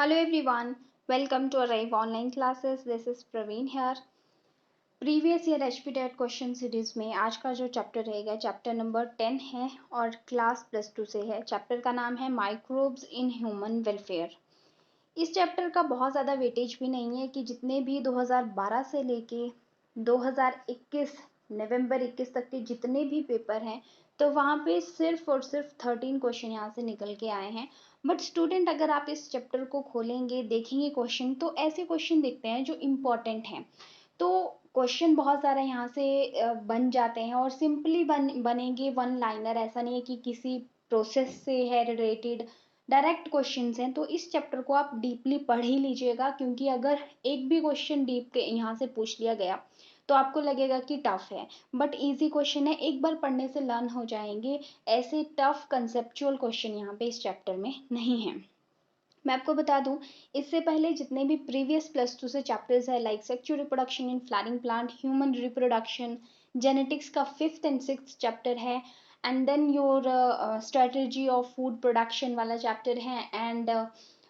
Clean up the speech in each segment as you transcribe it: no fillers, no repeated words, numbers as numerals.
Hello everyone, welcome to Arrive online classes. This is Praveen here. Previous year HP TET question series में आज का जो chapter रहेगा chapter number 10 है और क्लास +2 से है। चैप्टर का नाम है माइक्रोब्स इन ह्यूमन वेलफेयर। इस चैप्टर का बहुत ज़्यादा वेटेज भी नहीं है कि जितने भी 2012 से लेके 2021 नवंबर 21 तक के जितने भी पेपर हैं तो वहाँ पे सिर्फ और सिर्फ 13 क्वेश्चन यहाँ से निकल के आए हैं। बट स्टूडेंट अगर आप इस चैप्टर को खोलेंगे देखेंगे क्वेश्चन तो ऐसे क्वेश्चन दिखते हैं जो इम्पोर्टेंट हैं। तो क्वेश्चन बहुत सारे यहाँ से बन जाते हैं और सिंपली बनेंगे वन लाइनर। ऐसा नहीं है कि किसी प्रोसेस से है रिलेटेड, डायरेक्ट क्वेश्चंस हैं। तो इस चैप्टर को आप डीपली पढ़ ही लीजिएगा, क्योंकि अगर एक भी क्वेश्चन डीप के यहाँ से पूछ लिया गया तो आपको लगेगा कि टफ है, बट इजी क्वेश्चन है, एक बार पढ़ने से लर्न हो जाएंगे। ऐसे टफ कंसेप्चुअल क्वेश्चन यहाँ पे इस चैप्टर में नहीं है। मैं आपको बता दूं, इससे पहले जितने भी प्रीवियस +2 से चैप्टर्स है like sexual reproduction in flowering plant, human reproduction, genetics का 5th एंड 6th चैप्टर है, and then your strategy of food production वाला चैप्टर है, एंड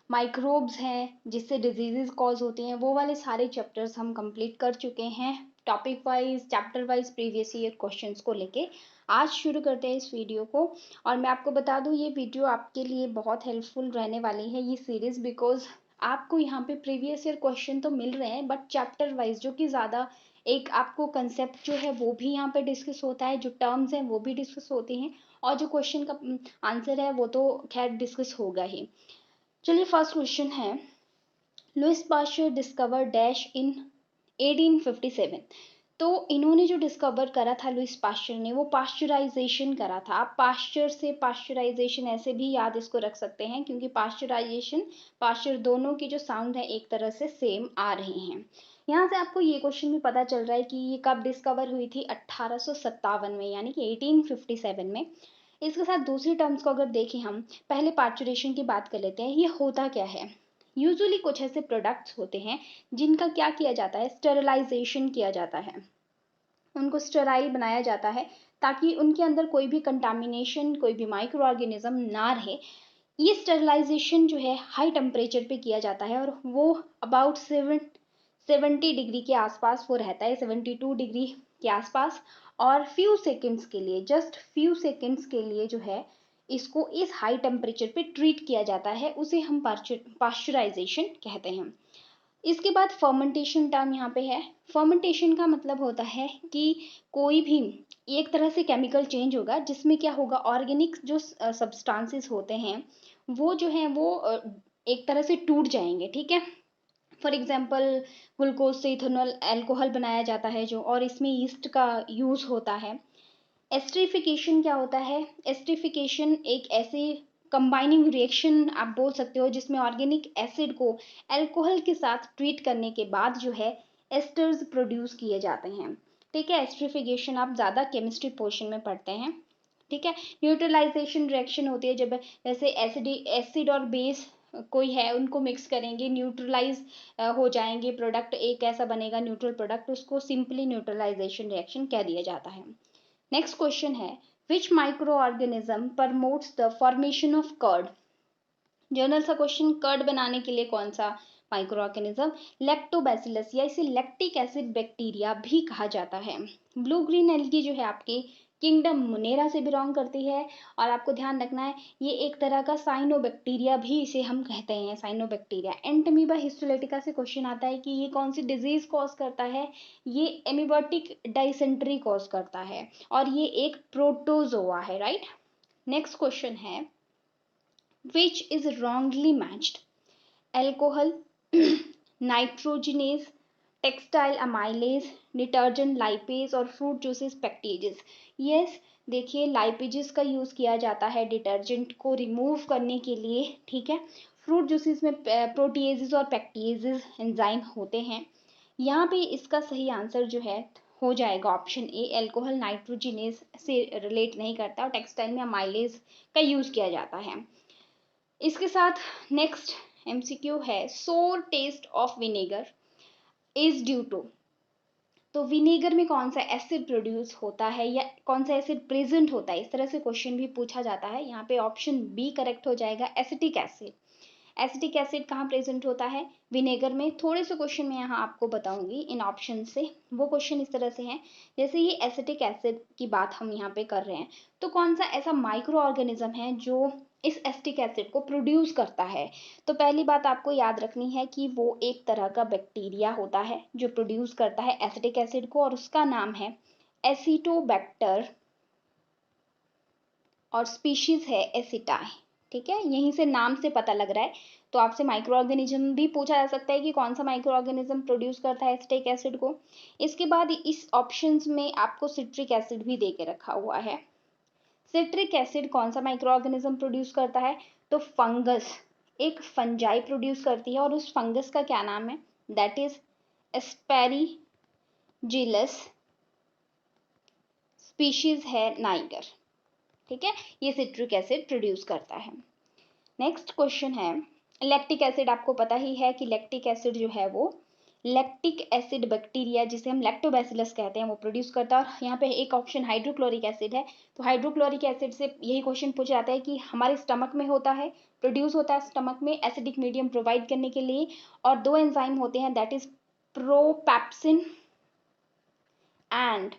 माइक्रोब्स हैं जिससे डिजीजेस कॉज होती हैं, वो वाले सारे चैप्टर्स हम कंप्लीट कर चुके हैं topic wise chapter wise previous year questions को लेके। आज शुरू करते हैं इस वीडियो को। और मैं आपको बता दूं ये वीडियो आपके लिए बहुत हेल्पफुल रहने वाली है ये सीरीज, बिकॉज आपको यहाँ पे प्रीवियस ईयर क्वेश्चन तो मिल रहे हैं बट चैप्टर वाइज, जो कि ज़्यादा एक आपको कंसेप्ट जो है वो भी यहाँ पे डिस्कस होता है, जो टर्म्स हैं वो भी डिस्कस होती हैं, और जो क्वेश्चन का आंसर है वो तो खैर डिस्कस होगा ही। चलिए फर्स्ट क्वेश्चन है, Louis Pasteur discover dash in 1857। तो इन्होंने जो डिस्कवर करा था लुइस पास्चर ने, वो पास्चराइजेशन करा था। आप पास्चर से पास्चराइजेशन ऐसे भी याद इसको रख सकते हैं, क्योंकि पास्चराइजेशन पास्चर दोनों की जो साउंड है एक तरह से सेम आ रहे हैं। यहाँ से आपको ये क्वेश्चन भी पता चल रहा है कि ये कब डिस्कवर हुई थी, 1857 में, यानी कि 1857 में। इसके साथ दूसरी टर्म्स को अगर देखें हम, पहले पास्चुरेशन की बात कर लेते हैं। ये होता क्या है, यूजुअली कुछ ऐसे प्रोडक्ट्स होते हैं जिनका क्या किया जाता है, स्टेरिलाइजेशन किया जाता है, उनको स्टेराइल बनाया जाता है ताकि उनके अंदर कोई भी कंटामिनेशन, कोई भी माइक्रो ऑर्गेनिज्म ना रहे। ये स्टेरिलाइजेशन जो है हाई टेम्परेचर पे किया जाता है और वो अबाउट 70 डिग्री के आसपास वो रहता है, 72 डिग्री के आसपास। और फ्यू सेकेंड्स के लिए, जस्ट फ्यू सेकेंड्स के लिए जो है इसको इस हाई टेम्परेचर पे ट्रीट किया जाता है, उसे हम पास्चराइजेशन कहते हैं। इसके बाद फर्मेंटेशन टर्म यहाँ पे है। फर्मेंटेशन का मतलब होता है कि कोई भी एक तरह से केमिकल चेंज होगा जिसमें क्या होगा, ऑर्गेनिक जो सब्सटेंसेस होते हैं वो जो है वो एक तरह से टूट जाएंगे, ठीक है। फॉर एग्जांपल ग्लूकोज से इथेनॉल अल्कोहल बनाया जाता है जो, और इसमें ईस्ट का यूज होता है। एस्टरीफिकेशन क्या होता है, एस्टरीफिकेशन एक ऐसे कंबाइनिंग रिएक्शन आप बोल सकते हो जिसमें ऑर्गेनिक एसिड को अल्कोहल के साथ ट्रीट करने के बाद जो है एस्टर्स प्रोड्यूस किए जाते हैं, ठीक है। एस्टरीफिकेशन आप ज़्यादा केमिस्ट्री पोर्शन में पढ़ते हैं, ठीक है। न्यूट्रलाइजेशन रिएक्शन होती है जब जैसे एसिड और बेस कोई है उनको मिक्स करेंगे, न्यूट्रलाइज हो जाएंगे, प्रोडक्ट एक ऐसा बनेगा न्यूट्रल प्रोडक्ट, उसको सिंपली न्यूट्रलाइजेशन रिएक्शन कह दिया जाता है। नेक्स्ट क्वेश्चन है, which micro organism promotes the formation of curd. General सा क्वेश्चन, कर्ड बनाने के लिए कौन सा माइक्रो ऑर्गेनिज्म, लैक्टोबैसिलस, या इसे लैक्टिक एसिड बैक्टीरिया भी कहा जाता है। ब्लू ग्रीन एल्गी जो है आपकी किंगडम मुनेरा से बिलोंग करती है, और आपको ध्यान रखना है ये एक तरह का साइनोबैक्टीरिया भी इसे हम कहते हैं, साइनोबैक्टीरिया। एंटमीबा हिस्टोलेटिका से क्वेश्चन आता है कि ये कौन सी डिजीज कॉज करता है, ये एमीबोटिक डाइसेंट्री कॉज करता है, और ये एक प्रोटोजोआ है, राइट। नेक्स्ट क्वेश्चन है, which is wrongly matched, alcohol, nitrogenase, textile amylase, detergent lipase, और फ्रूट जूसेस पैक्टेजेस। यस, देखिए लाइपेजेस का यूज़ किया जाता है डिटर्जेंट को रिमूव करने के लिए, ठीक है। फ्रूट जूसेस में प्रोटीजेस और पैक्टेजेस एंजाइम होते हैं। यहाँ पे इसका सही आंसर जो है हो जाएगा ऑप्शन ए, एल्कोहल नाइट्रोजिनेज से रिलेट नहीं करता, और टेक्सटाइल में अमाइलेज का यूज़ किया जाता है। इसके साथ नेक्स्ट एमसीक्यू है, sour taste of vinegar is due to. तो विनेगर में कौन सा एसिड प्रोड्यूस होता है या कौन सा एसिड प्रेजेंट होता है, इस तरह से क्वेश्चन भी पूछा जाता है। यहाँ पे ऑप्शन बी करेक्ट हो जाएगा, एसिटिक एसिड। एसिटिक एसिड कहाँ प्रेजेंट होता है? विनेगर में। थोड़े से क्वेश्चन मैं यहाँ आपको बताऊंगी इन ऑप्शन से। वो क्वेश्चन इस तरह से हैं, जैसे ये एसिटिक एसिड की बात हम यहाँ पे कर रहे हैं, तो कौन सा ऐसा माइक्रो ऑर्गेनिज्म है जो इस एसिटिक एसिड को प्रोड्यूस करता है? तो पहली बात आपको याद रखनी है कि वो एक तरह का बैक्टीरिया होता है जो प्रोड्यूस करता है एसिटिक एसिड को, और उसका नाम है एसिटोबैक्टर और स्पीशीज है एसिटाई। ठीक है, यहीं से नाम से पता लग रहा है। तो आपसे माइक्रो ऑर्गेनिज्म भी पूछा जा सकता है कि कौन सा माइक्रो ऑर्गेनिज्म प्रोड्यूस करता है एसिटिक एसिड को। इसके बाद इस ऑप्शंस में आपको सिट्रिक एसिड भी दे के रखा हुआ है। सिट्रिक एसिड कौन सा माइक्रो ऑर्गेनिज्म प्रोड्यूस करता है? तो फंगस, एक फंजाई प्रोड्यूस करती है, और उस फंगस का क्या नाम है? दैट इज एस्पेरिजिलस, स्पीशीज है नाइगर। ठीक है, ये सिट्रिक एसिड प्रोड्यूस करता है। नेक्स्ट क्वेश्चन है, लैक्टिक एसिड। आपको पता ही है कि लैक्टिक एसिड जो है वो लैक्टिक एसिड बैक्टीरिया, जिसे हम लैक्टोबैसिलस कहते हैं, वो प्रोड्यूस करता है। और यहाँ पे एक ऑप्शन हाइड्रोक्लोरिक एसिड है, तो हाइड्रोक्लोरिक एसिड से यही क्वेश्चन पूछा जाता है कि हमारे स्टमक में होता है, प्रोड्यूस होता है स्टमक में एसिडिक मीडियम प्रोवाइड करने के लिए, और दो एंजाइम होते हैं, दैट इज प्रोपैप्सिन एंड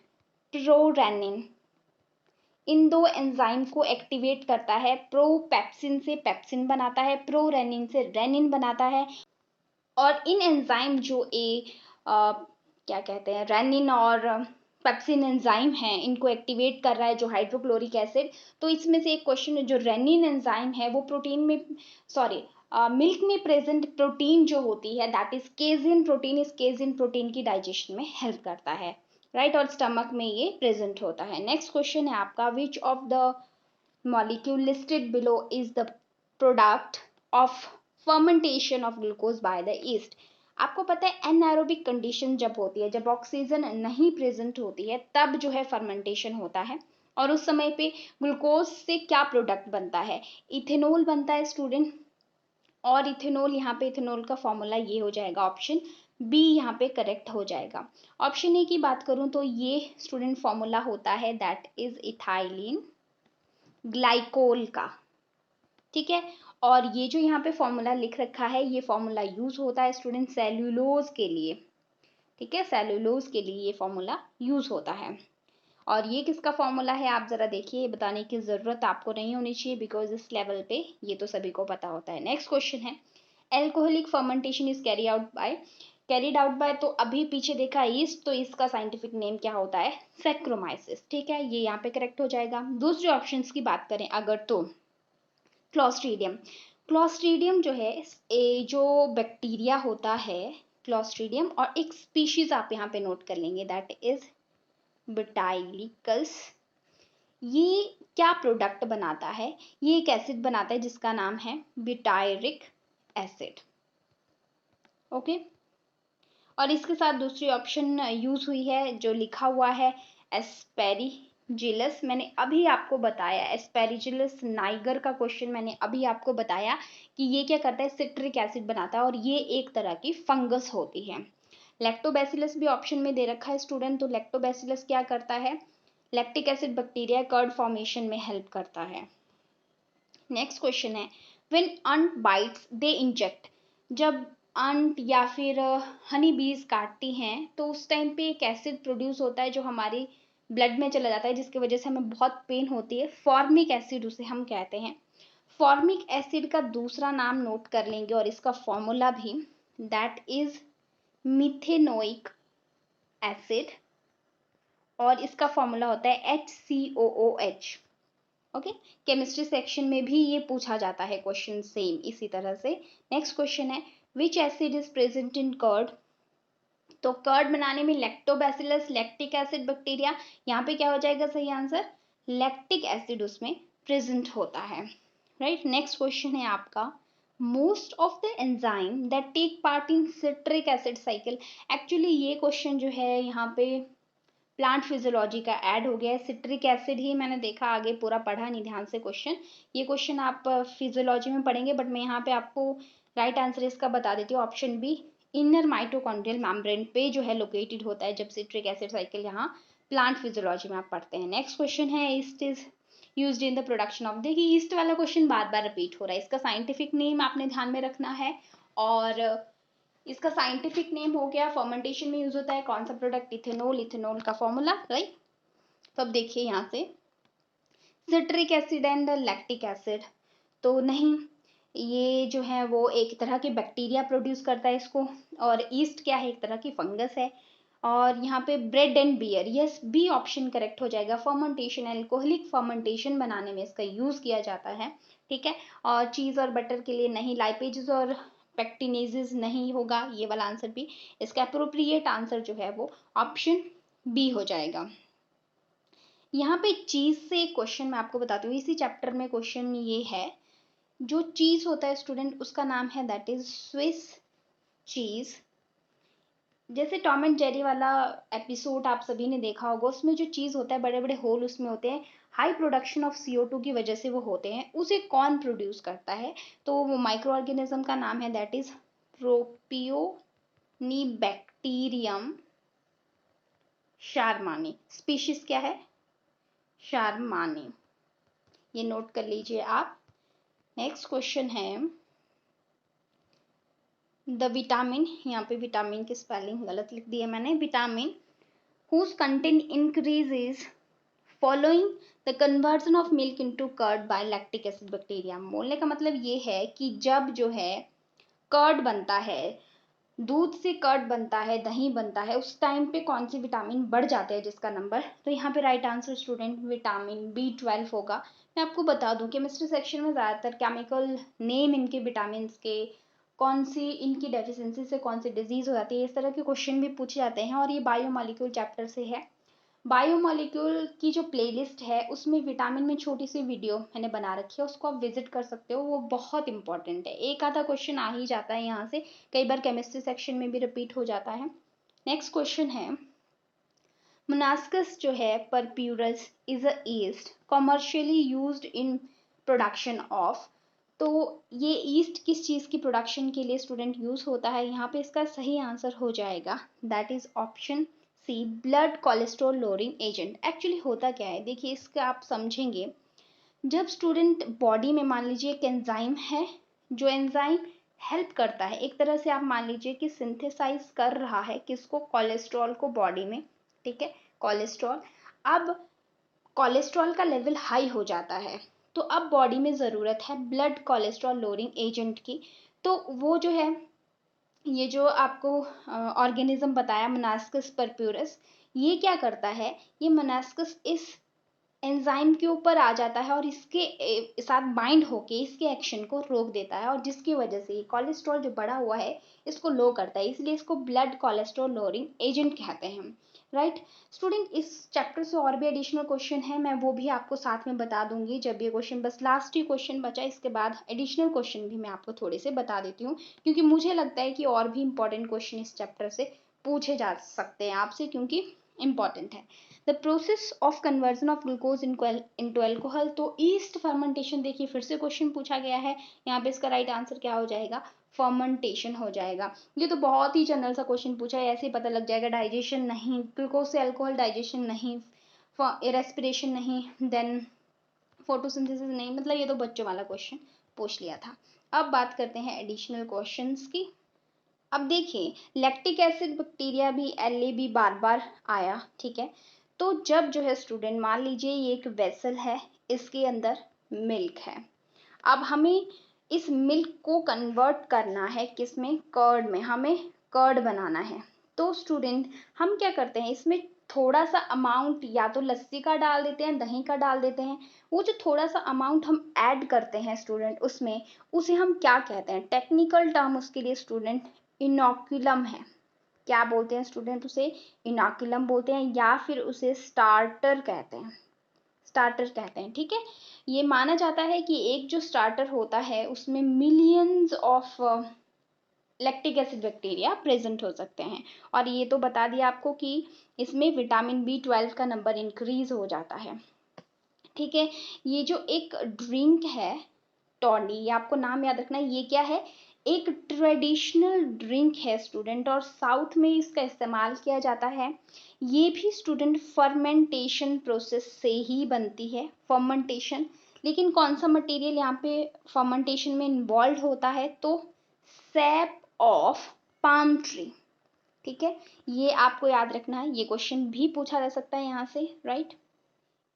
प्रोरेनिन। इन दो एंजाइम को एक्टिवेट करता है। प्रोपेप्सिन से पेप्सिन बनाता है, प्रोरेनिन से रेनिन बनाता है। और इन एंजाइम जो क्या कहते हैं, रेनिन और पेप्सिन एंजाइम है, इनको एक्टिवेट कर रहा है जो हाइड्रोक्लोरिक एसिड। तो इसमें से एक क्वेश्चन है, जो रेनिन एंजाइम है वो प्रोटीन में, सॉरी, मिल्क में प्रेजेंट प्रोटीन जो होती है दैट इज केजिन प्रोटीन, इस केजिन प्रोटीन की डाइजेशन में हेल्प करता है, राइट, और स्टमक में ये प्रेजेंट होता है। नेक्स्ट क्वेश्चन है आपका, which of the molecule listed below is the product of fermentation of glucose by the east? आपको पता है एनारोबिक कंडीशन जब होती है, जब ऑक्सीजन नहीं प्रेजेंट होती है, तब जो है फर्मेंटेशन होता है, और उस समय पे ग्लूकोज से क्या प्रोडक्ट बनता है? इथेनॉल बनता है स्टूडेंट। और इथेनॉल, यहाँ पे इथेनॉल का फॉर्मूला ये हो जाएगा, ऑप्शन बी यहाँ पे करेक्ट हो जाएगा। ऑप्शन ए की बात करूं तो ये स्टूडेंट फॉर्मूला होता है दैट इज इथाइलिन ग्लाइकोल का। ठीक है, और ये जो यहाँ पे फॉर्मूला लिख रखा है, ये फॉर्मूला यूज होता है स्टूडेंट सेल्यूलोज के लिए। ठीक है, सेल्यूलोज के लिए ये फॉर्मूला यूज होता है। और ये किसका फॉर्मूला है आप जरा देखिए, बताने की जरूरत आपको नहीं होनी चाहिए, बिकॉज इस लेवल पे ये तो सभी को पता होता है। नेक्स्ट क्वेश्चन है, alcoholic fermentation is carried out by, तो अभी पीछे देखा ईस्ट, तो इसका साइंटिफिक नेम क्या होता है? सैक्रोमाइसिस। ठीक है, ये यहाँ पे करेक्ट हो जाएगा। दूसरे ऑप्शंस की बात करें अगर, तो क्लॉस्ट्रीडियम। क्लॉस्ट्रीडियम जो है, जो बैक्टीरिया होता है क्लॉस्ट्रीडियम, और एक स्पीशीज आप यहाँ पे नोट कर लेंगे दैट इज बुटाइलिकस। ये क्या प्रोडक्ट बनाता है? ये एक एसिड बनाता है जिसका नाम है ब्यूटायरिक एसिड। ओके, और इसके साथ दूसरी ऑप्शन यूज हुई है जो लिखा हुआ है एस्पेरिजिलस। मैंने अभी आपको बताया एस्पेरिजिलस नाइगर का क्वेश्चन मैंने अभी आपको बताया कि ये क्या करता है, सिट्रिक एसिड बनाता है, और ये एक तरह की फंगस होती है। लैक्टोबैसिलस भी ऑप्शन में दे रखा है स्टूडेंट, तो लैक्टोबैसिलस क्या करता है? Lactic acid bacteria curd formation में हेल्प करता है। नेक्स्ट क्वेश्चन है, when ant bites they inject. जब अंट या फिर हनी बीज काटती हैं तो उस टाइम पे एक एसिड प्रोड्यूस होता है जो हमारी ब्लड में चला जाता है, जिसकी वजह से हमें बहुत पेन होती है। फॉर्मिक एसिड उसे हम कहते हैं। फॉर्मिक एसिड का दूसरा नाम नोट कर लेंगे, और इसका फॉर्मूला भी, दैट इज मिथेनोइक एसिड, और इसका फॉर्मूला होता है HCOOH। ओके, केमिस्ट्री सेक्शन में भी ये पूछा जाता है क्वेश्चन सेम इसी तरह से। नेक्स्ट क्वेश्चन है, which acid is present in curd? तो कर्ड बनाने में लैक्टोबैसिलस, लैक्टिक एसिड बैक्टीरिया, यहाँ पे क्या हो जाएगा सही आंसर? लैक्टिक एसिड उसमें प्रेजेंट होता है, राइट। नेक्स्ट क्वेश्चन है आपका, most of the enzyme that take part in citric acid cycle. Actually ये क्वेश्चन जो है यहाँ पे प्लांट फिजियोलॉजी का ऐड हो गया है। सिट्रिक एसिड ही मैंने देखा, आगे पूरा पढ़ा नहीं ध्यान से क्वेश्चन। ये क्वेश्चन आप फिजियोलॉजी में पढ़ेंगे, बट मैं यहाँ पे आपको राइट आंसर इसका बता देती हूँ, option B, inner mitochondrial membrane पे जो है लोकेटेड होता है जब सिट्रिक एसिड साइकिल यहाँ प्लांट फिजियोलॉजी में आप पढ़ते हैं। नेक्स्ट क्वेश्चन है, used in the production of, देखिए ईस्ट वाला क्वेश्चन बार बार रिपीट हो रहा है, इसका साइंटिफिक नेम आपने ध्यान में रखना है, और इसका साइंटिफिक नेम हो गया, फर्मेंटेशन में यूज होता है कौन सा प्रोडक्ट, इथेनॉल, इथेनॉल का फॉर्मूला, राइट। तो अब देखिए यहाँ से citric acid and lactic acid, तो नहीं, ये जो है वो एक तरह के बैक्टीरिया प्रोड्यूस करता है इसको, और ईस्ट क्या है, एक तरह की फंगस है। और यहाँ पे bread and beer, yes B option correct हो जाएगा, फर्मेंटेशन, एल्कोहलिक फर्मेंटेशन बनाने में इसका यूज किया जाता है, ठीक है। और चीज और बटर के लिए नहीं, लाइपेजेस और पेक्टिनेजेस नहीं होगा ये वाला आंसर भी, इसका अप्रोप्रिएट आंसर जो है वो ऑप्शन बी हो जाएगा। यहाँ पे चीज से क्वेश्चन मैं आपको बताती हूँ, इसी चैप्टर में क्वेश्चन ये है, जो चीज होता है स्टूडेंट उसका नाम है दैट इज स्विस चीज। जैसे टॉम एंड जेरी वाला एपिसोड आप सभी ने देखा होगा, उसमें जो चीज होता है बड़े बड़े होल उसमें होते हैं, हाई प्रोडक्शन ऑफ CO2 की वजह से वो होते हैं, उसे कौन प्रोड्यूस करता है, तो वो माइक्रो ऑर्गेनिज्म का नाम है दैट इज प्रोपियोनिबैक्टीरियम शारमानी, स्पीशीज क्या है, शारमानी, ये नोट कर लीजिए आप। नेक्स्ट क्वेश्चन है द विटामिन, यहाँ पे विटामिन की स्पेलिंग गलत लिख दी है मैंने, vitamin whose content increases following the conversion of milk into curd by lactic acid bacteria। बोलने का मतलब ये है कि जब जो है कर्ड बनता है, दूध से कर्ड बनता है, दही बनता है, उस टाइम पे कौन सी विटामिन बढ़ जाते हैं जिसका नंबर, तो यहाँ पे right answer student vitamin B12 होगा। मैं आपको बता दूं केमिस्ट्री सेक्शन में ज़्यादातर केमिकल नेम इनके विटामिन के, कौन सी इनकी डेफिशिएंसी से कौन सी डिजीज हो जाती है, इस तरह के क्वेश्चन भी पूछे जाते हैं, और ये बायोमोलिक्यूल चैप्टर से है। बायोमोलिक्यूल की जो प्लेलिस्ट है उसमें विटामिन में छोटी सी वीडियो मैंने बना रखी है, उसको आप विजिट कर सकते हो, वो बहुत इंपॉर्टेंट है, एक आधा क्वेश्चन आ ही जाता है यहाँ से, कई बार केमिस्ट्री सेक्शन में भी रिपीट हो जाता है। नेक्स्ट क्वेश्चन है मोनास्कस जो है purpureus is a yeast commercially used in production of, तो ये ईस्ट किस चीज़ की प्रोडक्शन के लिए स्टूडेंट यूज होता है, यहाँ पे इसका सही आंसर हो जाएगा that is option C, blood cholesterol lowering agent. Actually होता क्या है, देखिए इसका आप समझेंगे, जब स्टूडेंट बॉडी में मान लीजिए एक एंजाइम है, जो एंजाइम हेल्प करता है, एक तरह से आप मान लीजिए कि सिंथेसाइज कर रहा है किसको, कोलेस्ट्रॉल को बॉडी में, ठीक है, कोलेस्ट्रॉल। अब कोलेस्ट्रॉल का लेवल हाई हो जाता है, तो अब बॉडी में ज़रूरत है ब्लड कोलेस्ट्रॉल लोअरिंग एजेंट की, तो वो जो है ये जो आपको ऑर्गेनिज्म बताया मोनास्कस परप्यूरस, ये क्या करता है, ये मोनास्कस इस एंजाइम के ऊपर आ जाता है और इसके साथ बाइंड होके इसके एक्शन को रोक देता है, और जिसकी वजह से ये कोलेस्ट्रॉल जो बढ़ा हुआ है इसको लो करता है, इसलिए इसको ब्लड कोलेस्ट्रॉल लोअरिंग एजेंट कहते हैं, राइट। स्टूडेंट इस चैप्टर से और भी एडिशनल क्वेश्चन है, मैं वो भी आपको साथ में बता दूंगी जब ये क्वेश्चन, बस लास्ट ही क्वेश्चन बचा, इसके बाद एडिशनल क्वेश्चन भी मैं आपको थोड़े से बता देती हूँ, क्योंकि मुझे लगता है कि और भी इंपॉर्टेंट क्वेश्चन इस चैप्टर से पूछे जा सकते हैं आपसे, क्योंकि इंपॉर्टेंट है। The process of conversion of glucose into alcohol, तो ईस्ट फर्मेंटेशन, देखिए फिर से क्वेश्चन पूछा गया है, यहाँ पे इसका राइट आंसर क्या हो जाएगा, फर्मेंटेशन हो जाएगा। ये तो बहुत ही जनरल सा क्वेश्चन पूछा है, ऐसे ही पता लग जाएगा, डाइजेशन नहीं, ग्लूकोज से अल्कोहल डाइजेशन नहीं, रेस्पिरेशन नहीं, देन फोटोसिंथेसिस नहीं, मतलब ये तो बच्चों वाला क्वेश्चन पूछ लिया था। अब बात करते हैं एडिशनल क्वेश्चंस की। अब देखिए लैक्टिक एसिड बैक्टीरिया भी LAB बार बार आया, ठीक है, तो जब जो है स्टूडेंट मान लीजिए ये एक वेसल है, इसके अंदर मिल्क है, अब हमें इस मिल्क को कन्वर्ट करना है किसमें, कर्ड में, हमें कर्ड बनाना है, तो स्टूडेंट हम क्या करते हैं, इसमें थोड़ा सा अमाउंट या तो लस्सी का डाल देते हैं, दही का डाल देते हैं, वो जो थोड़ा सा अमाउंट हम ऐड करते हैं स्टूडेंट उसमें, उसे हम क्या कहते हैं, टेक्निकल टर्म उसके लिए स्टूडेंट इनोकुलम है। क्या बोलते हैं स्टूडेंट, उसे इनोकुलम बोलते हैं, या फिर उसे स्टार्टर कहते हैं, स्टार्टर कहते हैं, ठीक है। ये माना जाता है कि एक जो स्टार्टर होता है उसमें millions of lactic acid bacteria present हो सकते हैं, और ये तो बता दिया आपको कि इसमें विटामिन B12 का नंबर इंक्रीज हो जाता है, ठीक है। ये जो एक ड्रिंक है टॉनी, ये आपको नाम याद रखना है, ये क्या है, एक ट्रेडिशनल ड्रिंक है स्टूडेंट, और साउथ में इसका इस्तेमाल किया जाता है। ये भी स्टूडेंट फर्मेंटेशन प्रोसेस से ही बनती है, फर्मेंटेशन। लेकिन कौन सा मटेरियल यहाँ पे फर्मेंटेशन में इन्वॉल्व होता है, तो सैप ऑफ पाम ट्री। ठीक है, ये आपको याद रखना है, ये क्वेश्चन भी पूछा जा सकता है यहाँ से, राइट।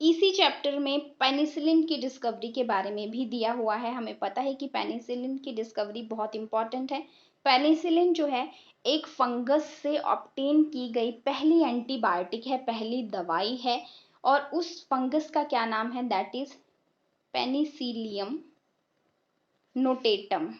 इसी चैप्टर में पेनिसिलिन की डिस्कवरी के बारे में भी दिया हुआ है। हमें पता है कि पेनिसिलिन की डिस्कवरी बहुत इंपॉर्टेंट है। पेनिसिलिन जो है एक फंगस से ऑब्टेन की गई पहली एंटीबायोटिक है, पहली दवाई है, और उस फंगस का क्या नाम है, दैट इज पेनिसिलियम नोटेटम,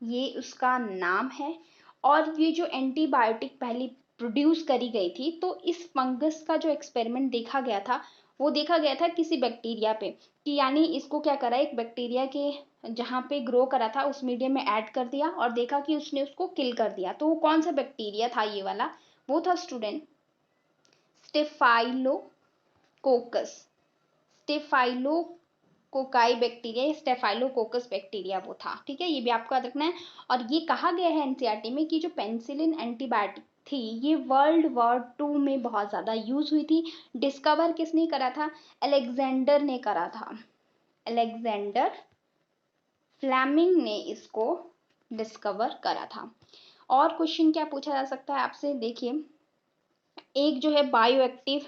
ये उसका नाम है। और ये जो एंटीबायोटिक पहली प्रोड्यूस करी गई थी, तो इस फंगस का जो एक्सपेरिमेंट देखा गया था, वो देखा गया था किसी बैक्टीरिया पे, कि यानी इसको क्या करा, एक बैक्टीरिया के जहाँ पे ग्रो करा था उस मीडियम में ऐड कर दिया और देखा कि उसने उसको किल कर दिया। तो वो कौन सा बैक्टीरिया था ये वाला, वो था student staphylococcus. Staphylococci bacteria, staphylococcus bacteria वो था। ठीक है, ये भी आपको याद रखना है। और ये कहा गया है एनसीईआरटी में कि जो पेनिसिलिन एंटीबायोटिक थी, ये वर्ल्ड वॉर 2 में बहुत ज़्यादा यूज हुई थी। डिस्कवर किसने करा था, अलेक्जेंडर ने करा था। अलेक्जेंडर फ्लेमिंग ने इसको डिस्कवर करा था। और क्वेश्चन क्या पूछा जा सकता है आपसे, देखिए, एक जो है बायो एक्टिव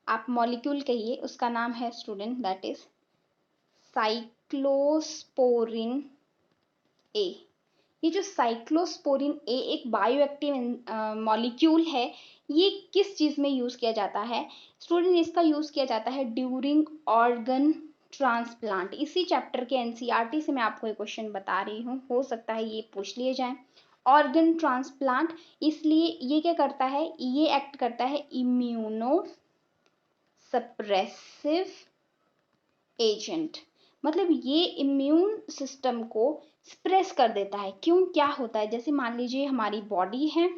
आप मॉलिक्यूल कहिए, उसका नाम है स्टूडेंट दैट इज साइक्लोस्पोरिन ए। ये जो साइक्लोस्पोरिन ए एक बायोएक्टिव मॉलिक्यूल है, ये किस चीज़ में यूज़ किया जाता है स्टूडेंट, इसका यूज़ किया जाता है ड्यूरिंग ऑर्गन ट्रांसप्लांट। इसी चैप्टर के एनसीईआरटी से मैं आपको ये क्वेश्चन बता रही हूँ, हो सकता है ये पूछ लिए जाए। ऑर्गन ट्रांसप्लांट, इसलिए ये क्या करता है, ये एक्ट करता है इम्यूनो सप्रेसिव एजेंट, मतलब ये इम्यून सिस्टम को स्प्रेस कर देता है। क्यों, क्या होता है, जैसे मान लीजिए हमारी बॉडी है,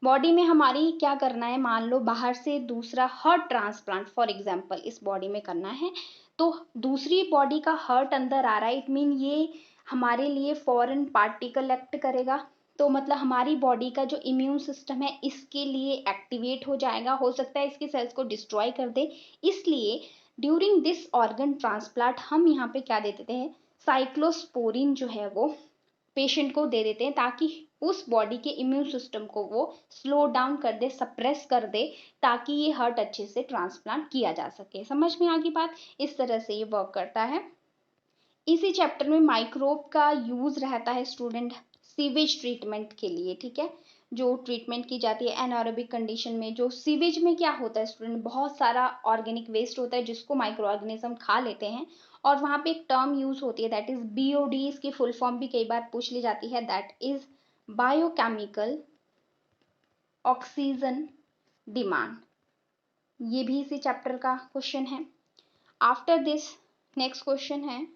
बॉडी में हमारी क्या करना है, मान लो बाहर से दूसरा हार्ट ट्रांसप्लांट फॉर एग्जांपल इस बॉडी में करना है, तो दूसरी बॉडी का हार्ट अंदर आ रहा है, इट मीन ये हमारे लिए फॉरेन पार्टी कलेक्ट करेगा। तो मतलब हमारी बॉडी का जो इम्यून सिस्टम है इसके लिए एक्टिवेट हो जाएगा, हो सकता है इसके सेल्स को डिस्ट्रॉय कर दे। इसलिए ड्यूरिंग दिस ऑर्गन ट्रांसप्लांट हम यहाँ पे क्या दे देते हैं, साइक्लोस्पोरिन जो है वो पेशेंट को दे देते हैं, ताकि उस बॉडी के इम्यून सिस्टम को वो स्लो डाउन कर दे, सप्रेस कर दे, ताकि ये हार्ट अच्छे से ट्रांसप्लांट किया जा सके। समझ में आ गई बात, इस तरह से ये वर्क करता है। इसी चैप्टर में माइक्रोब का यूज रहता है स्टूडेंट सीवेज ट्रीटमेंट के लिए। ठीक है, जो ट्रीटमेंट की जाती है एनारोबिक कंडीशन में, जो सीवेज में क्या होता है स्टूडेंट, बहुत सारा ऑर्गेनिक वेस्ट होता है जिसको माइक्रो ऑर्गेनिज्म खा लेते हैं, और वहाँ पे एक टर्म यूज होती है दैट इज बीओडी, इसकी फुल फॉर्म भी कई बार पूछ ली जाती है, that is biochemical oxygen demand. ये भी इसी चैप्टर का क्वेश्चन है। आफ्टर दिस नेक्स्ट क्वेश्चन है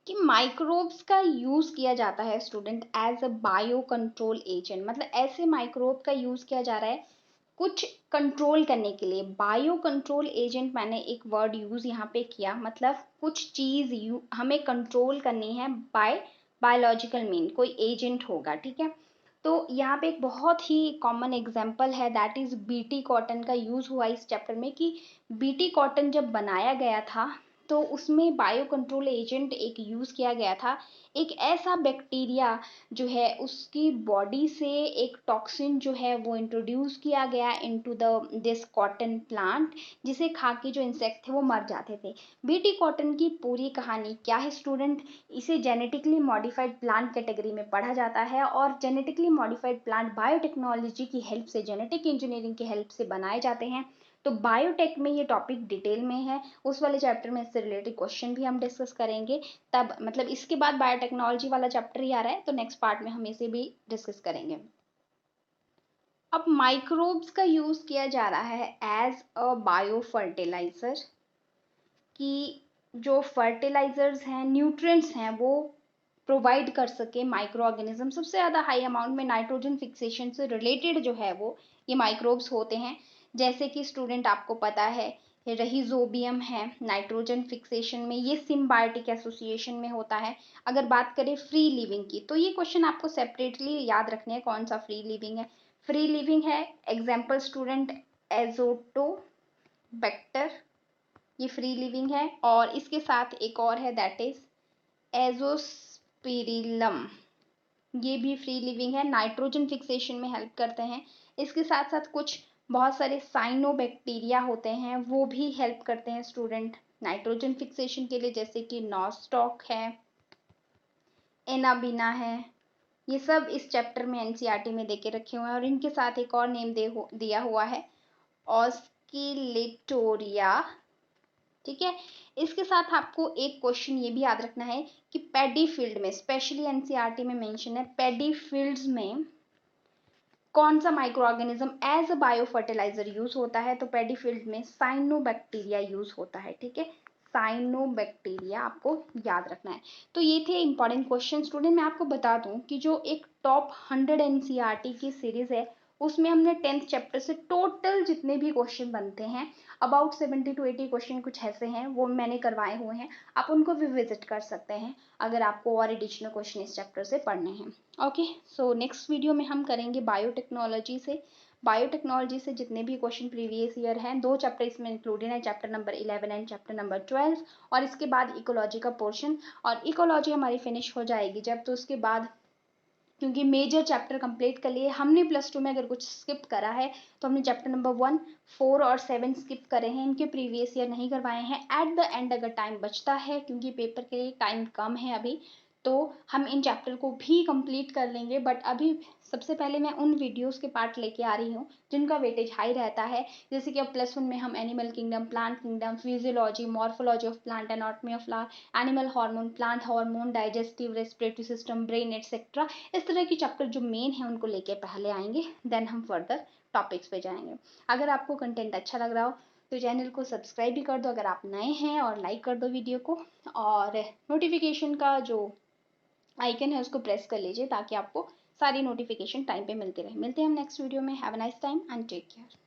कि माइक्रोब्स का यूज किया जाता है स्टूडेंट as a bio control agent, मतलब ऐसे माइक्रोब का यूज किया जा रहा है कुछ कंट्रोल करने के लिए। बायो कंट्रोल एजेंट मैंने एक वर्ड यूज यहाँ पे किया, मतलब कुछ चीज हमें कंट्रोल करनी है बाय बायोलॉजिकल मीन, कोई एजेंट होगा। ठीक है, तो यहाँ पे एक बहुत ही कॉमन एग्जांपल है दैट इज बीटी कॉटन का यूज हुआ इस चैप्टर में, कि बीटी कॉटन जब बनाया गया था तो उसमें बायो कंट्रोल एजेंट एक यूज किया गया था। एक ऐसा बैक्टीरिया जो है उसकी बॉडी से एक टॉक्सिन जो है वो इंट्रोड्यूस किया गया into the this cotton plant, जिसे खा के जो इंसेक्ट थे वो मर जाते थे। बीटी कॉटन की पूरी कहानी क्या है स्टूडेंट, इसे जेनेटिकली मॉडिफाइड प्लांट कैटेगरी में पढ़ा जाता है, और जेनेटिकली मॉडिफाइड प्लांट बायोटेक्नोलॉजी की हेल्प से, जेनेटिक इंजीनियरिंग की हेल्प से बनाए जाते हैं। तो बायोटेक में ये टॉपिक डिटेल में है, उस वाले चैप्टर में इससे रिलेटेड क्वेश्चन भी हम डिस्कस करेंगे। तब मतलब इसके बाद बायोटेक्नोलॉजी वाला चैप्टर ही आ रहा है, तो नेक्स्ट पार्ट में हम इसे भी डिस्कस करेंगे। अब माइक्रोब्स का यूज किया जा रहा है एज अ बायो फर्टिलाइजर, कि जो फर्टिलाइजर्स हैं, न्यूट्रिएंट्स हैं, वो प्रोवाइड कर सके माइक्रो ऑर्गेनिज्म। सबसे ज़्यादा हाई अमाउंट में नाइट्रोजन फिक्सेशन से रिलेटेड जो है वो ये माइक्रोब्स होते हैं। जैसे कि स्टूडेंट आपको पता है रहीजोबियम है नाइट्रोजन फिक्सेशन में, ये सिम्बायोटिक एसोसिएशन में होता है। अगर बात करें फ्री लिविंग की, तो ये क्वेश्चन आपको सेपरेटली याद रखने हैं कौन सा फ्री लिविंग है। फ्री लिविंग है एग्जाम्पल स्टूडेंट एजोटोबैक्टर, ये फ्री लिविंग है। और इसके साथ एक और है दैट इज एजोस्पिरिलम, ये भी फ्री लिविंग है, नाइट्रोजन फिक्सेशन में हेल्प करते हैं। इसके साथ साथ कुछ बहुत सारे साइनोबैक्टीरिया होते हैं, वो भी हेल्प करते हैं स्टूडेंट नाइट्रोजन फिक्सेशन के लिए, जैसे कि नॉस्टॉक है, एनाबिना है। ये सब इस चैप्टर में एनसीईआरटी में देके रखे हुए हैं। और इनके साथ एक और नेम दिया हुआ है ऑस्किलेटोरिया, ठीक है। इसके साथ आपको एक क्वेश्चन ये भी याद रखना है कि पैडी फील्ड में, स्पेशली एनसीईआरटी में मेंशन है, पैडी फील्ड्स में कौन सा micro organism as a bio fertiliser use होता है, तो पैडी फील्ड में साइनोबैक्टीरिया यूज होता है, ठीक है। साइनोबैक्टीरिया आपको याद रखना है। तो ये थे इंपॉर्टेंट क्वेश्चन स्टूडेंट। मैं आपको बता दूं कि जो एक टॉप 100 एनसीईआरटी की सीरीज है, उसमें हमने 10th चैप्टर से टोटल जितने भी क्वेश्चन बनते हैं अबाउट 70 to 80 क्वेश्चन कुछ ऐसे हैं, वो मैंने करवाए हुए हैं। आप उनको भी विजिट कर सकते हैं अगर आपको और एडिशनल क्वेश्चन इस चैप्टर से पढ़ने हैं। ओके, सो नेक्स्ट वीडियो में हम करेंगे बायोटेक्नोलॉजी से। बायोटेक्नोलॉजी से जितने भी क्वेश्चन प्रीवियस ईयर हैं, 2 चैप्टर इसमें इंक्लूडेड हैं, chapter number 11 and chapter number 12, और इसके बाद इकोलॉजी का पोर्शन। और इकोलॉजी हमारी फिनिश हो जाएगी जब, तो उसके बाद क्योंकि मेजर चैप्टर कंप्लीट कर लिए हमने, +2 में अगर कुछ स्किप करा है तो हमने चैप्टर नंबर 1, 4 और 7 स्किप करे हैं, इनके प्रीवियस ईयर नहीं करवाए हैं। एट द एंड अगर टाइम बचता है, क्योंकि पेपर के लिए टाइम कम है अभी, तो हम इन चैप्टर को भी कंप्लीट कर लेंगे। बट अभी सबसे पहले मैं उन वीडियोस के पार्ट लेके आ रही हूँ जिनका वेटेज हाई रहता है। जैसे कि अब +1 में हम animal kingdom, plant kingdom, physiology, morphology of plant, anatomy of animal hormone, plant hormone, digestive, respiratory system, brain etcetera, इस तरह की चैप्टर जो मेन है उनको लेके पहले आएंगे, देन हम फर्दर टॉपिक्स पे जाएंगे। अगर आपको कंटेंट अच्छा लग रहा हो तो चैनल को सब्सक्राइब भी कर दो अगर आप नए हैं, और लाइक कर दो वीडियो को, और नोटिफिकेशन का जो आइकन है उसको प्रेस कर लीजिए ताकि आपको सारी नोटिफिकेशन टाइम पे मिलती रहे। मिलते हैं हम नेक्स्ट वीडियो में। Have a nice time and take care.